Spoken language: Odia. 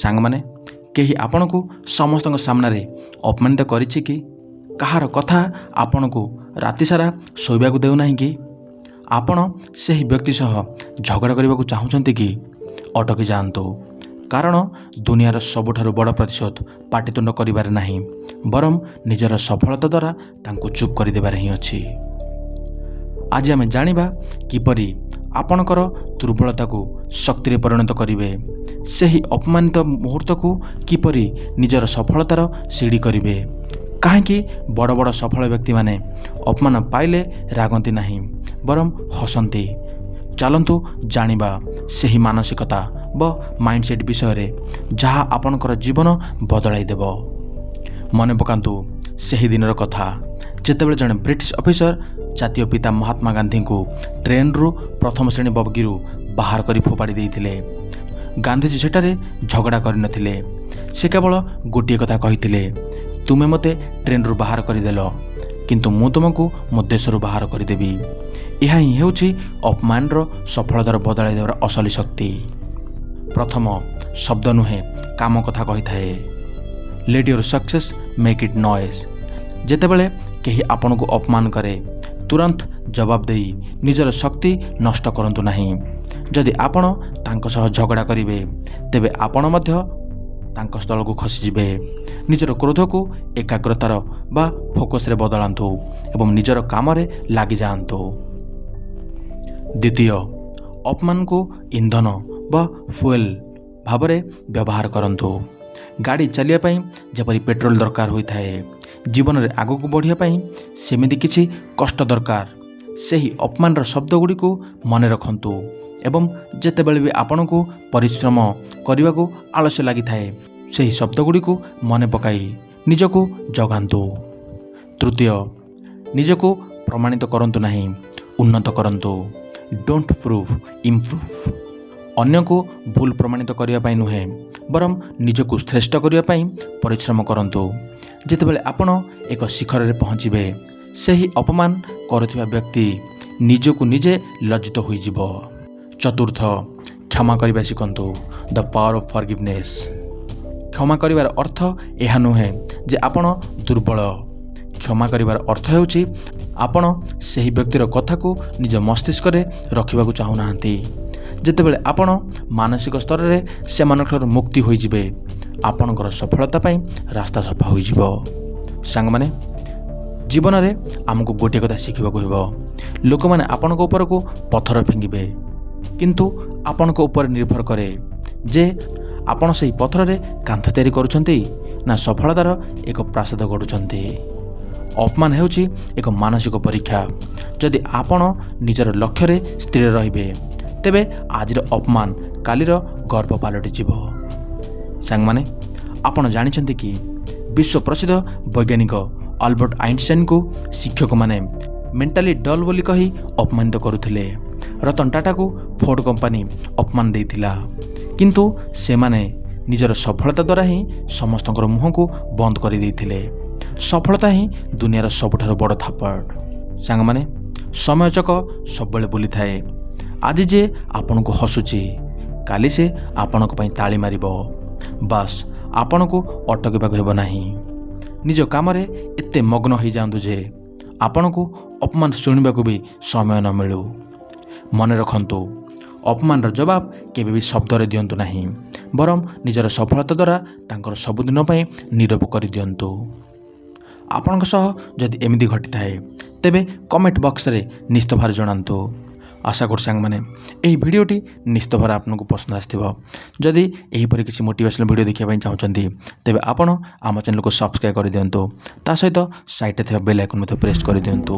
ସାଙ୍ଗମାନେ, କେହି ଆପଣଙ୍କୁ ସମସ୍ତଙ୍କ ସାମ୍ନାରେ ଅପମାନିତ କରିଛି କି? କାହାର କଥା ଆପଣଙ୍କୁ ରାତିସାରା ଶୋଇବାକୁ ଦେଉନାହିଁ କି? ଆପଣ ସେହି ବ୍ୟକ୍ତି ସହ ଝଗଡ଼ା କରିବାକୁ ଚାହୁଁଛନ୍ତି କି? ଅଟକି ଯାଆନ୍ତୁ, କାରଣ ଦୁନିଆର ସବୁଠାରୁ ବଡ଼ ପ୍ରତିଶୋଧ ପାଟିତୁଣ୍ଡ କରିବାରେ ନାହିଁ, ବରଂ ନିଜର ସଫଳତା ଦ୍ୱାରା ତାଙ୍କୁ ଚୁପ୍ କରିଦେବାରେ ହିଁ ଅଛି। ଆଜି ଆମେ ଜାଣିବା କିପରି ଆପଣଙ୍କର ଦୁର୍ବଳତାକୁ ଶକ୍ତିରେ ପରିଣତ କରିବେ, ସେହି ଅପମାନିତ ମୁହୂର୍ତ୍ତକୁ କିପରି ନିଜର ସଫଳତାର ସିଡ଼ି କରିବେ। କାହିଁକି ବଡ଼ ବଡ଼ ସଫଳ ବ୍ୟକ୍ତିମାନେ ଅପମାନ ପାଇଲେ ରାଗନ୍ତି ନାହିଁ, ବରଂ ହସନ୍ତି। ଚାଲନ୍ତୁ ଜାଣିବା ସେହି ମାନସିକତା ବା ମାଇଣ୍ଡସେଟ୍ ବିଷୟରେ, ଯାହା ଆପଣଙ୍କର ଜୀବନ ବଦଳାଇ ଦେବ। ମନେ ପକାନ୍ତୁ ସେହି ଦିନର କଥା, ଯେତେବେଳେ ଜଣେ ବ୍ରିଟିଶ ଅଫିସର ଜାତୀୟ ପିତା ମହାତ୍ମା ଗାନ୍ଧୀଙ୍କୁ ଟ୍ରେନ୍ରୁ ପ୍ରଥମ ଶ୍ରେଣୀ ବଗିରୁ ବାହାର କରି ଫୋପାଡ଼ି ଦେଇଥିଲେ। ଗାନ୍ଧୀଜୀ ସେଠାରେ ଝଗଡ଼ା କରିନଥିଲେ, ସେ କେବଳ ଗୋଟିଏ କଥା କହିଥିଲେ, ତୁମେ ମୋତେ ଟ୍ରେନ୍ରୁ ବାହାର କରିଦେଲ, କିନ୍ତୁ ମୁଁ ତୁମକୁ ମୋ ଦେଶରୁ ବାହାର କରିଦେବି। ଏହା ହିଁ ହେଉଛି ଅପମାନର ସଫଳତାର ବଦଳାଇ ଦେବାର ଅସଲି ଶକ୍ତି। ପ୍ରଥମ ଶବ୍ଦ ନୁହେଁ, କାମ କଥା କହିଥାଏ। Let your success make it noise. ଯେତେବେଳେ କେହି ଆପଣଙ୍କୁ ଅପମାନ କରେ, ତୁରନ୍ତ ଜବାବ ଦେଇ ନିଜର ଶକ୍ତି ନଷ୍ଟ କରନ୍ତୁ ନାହିଁ। ଯଦି ଆପଣ ତାଙ୍କ ସହ ଝଗଡ଼ା କରିବେ, ତେବେ ଆପଣ ମଧ୍ୟ ତାଙ୍କ ସ୍ଥଳକୁ ଖସିଯିବେ। ନିଜର କ୍ରୋଧକୁ ଏକାଗ୍ରତାର ବା ଫୋକସ୍ରେ ବଦଳାନ୍ତୁ ଏବଂ ନିଜର କାମରେ ଲାଗିଯାଆନ୍ତୁ। ଦ୍ୱିତୀୟ, ଅପମାନକୁ ଇନ୍ଧନ ବା ଫୁଏଲ୍ ଭାବରେ ବ୍ୟବହାର କରନ୍ତୁ। ଗାଡ଼ି ଚାଲିବା ପାଇଁ ଯେପରି ପେଟ୍ରୋଲ ଦରକାର ହୋଇଥାଏ, ଜୀବନରେ ଆଗକୁ ବଢ଼ିବା ପାଇଁ ସେମିତି କିଛି କଷ୍ଟ ଦରକାର। ସେହି ଅପମାନର ଶବ୍ଦଗୁଡ଼ିକୁ ମନେ ରଖନ୍ତୁ ଏବଂ ଯେତେବେଳେ ବି ଆପଣଙ୍କୁ ପରିଶ୍ରମ କରିବାକୁ ଆଳସ୍ୟ ଲାଗିଥାଏ, ସେହି ଶବ୍ଦଗୁଡ଼ିକୁ ମନେ ପକାଇ ନିଜକୁ ଜଗାନ୍ତୁ। ତୃତୀୟ, ନିଜକୁ ପ୍ରମାଣିତ କରନ୍ତୁ ନାହିଁ, ଉନ୍ନତ କରନ୍ତୁ। Don't prove, improve. ଅନ୍ୟକୁ ଭୁଲ ପ୍ରମାଣିତ କରିବା ପାଇଁ ନୁହେଁ, ବରଂ ନିଜକୁ ଶ୍ରେଷ୍ଠ କରିବା ପାଇଁ ପରିଶ୍ରମ କରନ୍ତୁ। ଯେତେବେଳେ ଆପଣ ଏକ ଶିଖରରେ ପହଞ୍ଚିବେ, ସେହି ଅପମାନ କରୁଥିବା ବ୍ୟକ୍ତି ନିଜକୁ ନିଜେ ଲଜ୍ଜିତ ହୋଇଯିବ। ଚତୁର୍ଥ, କ୍ଷମା କରିବା ଶିଖନ୍ତୁ। The power of forgiveness. କ୍ଷମା କରିବାର ଅର୍ଥ ଏହା ନୁହେଁ ଯେ ଆପଣ ଦୁର୍ବଳ। କ୍ଷମା କରିବାର ଅର୍ଥ ହେଉଛି ଆପଣ ସେହି ବ୍ୟକ୍ତିର କଥାକୁ ନିଜ ମସ୍ତିଷ୍କରେ ରଖିବାକୁ ଚାହୁଁନାହାନ୍ତି। ଯେତେବେଳେ ଆପଣ ମାନସିକ ସ୍ତରରେ ସେମାନଙ୍କଠାରୁ ମୁକ୍ତି ହୋଇଯିବେ, ଆପଣଙ୍କର ସଫଳତା ପାଇଁ ରାସ୍ତା ସଫା ହୋଇଯିବ। ସାଙ୍ଗମାନେ, ଜୀବନରେ ଆମକୁ ଗୋଟିଏ କଥା ଶିଖିବାକୁ ହେବ। ଲୋକମାନେ ଆପଣଙ୍କ ଉପରକୁ ପଥର ଫିଙ୍ଗିବେ, କିନ୍ତୁ ଆପଣଙ୍କ ଉପରେ ନିର୍ଭର କରେ ଯେ ଆପଣ ସେହି ପଥରରେ କାନ୍ଥ ତିଆରି କରୁଛନ୍ତି ନା ସଫଳତାର ଏକ ପ୍ରାସାଦ ଗଢ଼ୁଛନ୍ତି। ଅପମାନ ହେଉଛି ଏକ ମାନସିକ ପରୀକ୍ଷା। ଯଦି ଆପଣ ନିଜର ଲକ୍ଷ୍ୟରେ ସ୍ଥିର ରହିବେ, ତେବେ ଆଜିର ଅପମାନ କାଲିର ଗର୍ବ ପାଲଟିଯିବ। ସାଙ୍ଗମାନେ, ଆପଣ ଜାଣିଛନ୍ତି କି ବିଶ୍ୱ ପ୍ରସିଦ୍ଧ ବୈଜ୍ଞାନିକ ଆଲବର୍ଟ ଆଇନଷ୍ଟାଇନଙ୍କୁ ଶିକ୍ଷକମାନେ ମେଣ୍ଟାଲି ଡଲ୍ ବୋଲି କହି ଅପମାନିତ କରୁଥିଲେ। ରତନ ଟାଟାକୁ ଫୋର୍ଡ କମ୍ପାନୀ ଅପମାନ ଦେଇଥିଲା, କିନ୍ତୁ ସେମାନେ ନିଜର ସଫଳତା ଦ୍ୱାରା ହିଁ ସମସ୍ତଙ୍କର ମୁହଁକୁ ବନ୍ଦ କରିଦେଇଥିଲେ। ସଫଳତା ହିଁ ଦୁନିଆର ସବୁଠାରୁ ବଡ଼ ଥାପଡ଼। ସାଙ୍ଗମାନେ, ସମୟ ଚକ ସବୁବେଳେ ବୁଲିଥାଏ। ଆଜି ଯେ ଆପଣଙ୍କୁ ହସୁଛି, କାଲି ସେ ଆପଣଙ୍କ ପାଇଁ ତାଳି ମାରିବ। ବାସ୍, ଆପଣଙ୍କୁ ଅଟକିବାକୁ ହେବ ନାହିଁ। ନିଜ କାମରେ ଏତେ ମଗ୍ନ ହୋଇଯାଆନ୍ତୁ ଯେ ଆପଣଙ୍କୁ ଅପମାନ ଶୁଣିବାକୁ ବି ସମୟ ନ ମିଳୁ। ମନେ ରଖନ୍ତୁ, ଅପମାନର ଜବାବ କେବେ ବି ଶବ୍ଦରେ ଦିଅନ୍ତୁ ନାହିଁ, ବରଂ ନିଜର ସଫଳତା ଦ୍ୱାରା ତାଙ୍କର ସବୁଦିନ ପାଇଁ ନୀରବ କରିଦିଅନ୍ତୁ। ଆପଣଙ୍କ ସହ ଯଦି ଏମିତି ଘଟିଥାଏ, ତେବେ କମେଣ୍ଟ ବକ୍ସରେ ନିଶ୍ଚିତ ଭାବରେ ଜଣାନ୍ତୁ। ଆଶା କରୁଛି ସାଙ୍ଗମାନେ ଏହି ଭିଡ଼ିଓଟି ନିଶ୍ଚିତ ଭାବରେ ଆପଣଙ୍କୁ ପସନ୍ଦ ଆସିଥିବ। ଯଦି ଏହିପରି କିଛି ମୋଟିଭେସନାଲ୍ ଭିଡ଼ିଓ ଦେଖିବା ପାଇଁ ଚାହୁଁଛନ୍ତି, ତେବେ ଆପଣ ଆମ ଚ୍ୟାନେଲକୁ ସବସ୍କ୍ରାଇବ୍ କରିଦିଅନ୍ତୁ। ତା ସହିତ ସାଇଡ଼୍ରେ ଥିବା ବେଲ୍ ଆଇକନ୍ ମଧ୍ୟ ପ୍ରେସ୍ କରିଦିଅନ୍ତୁ।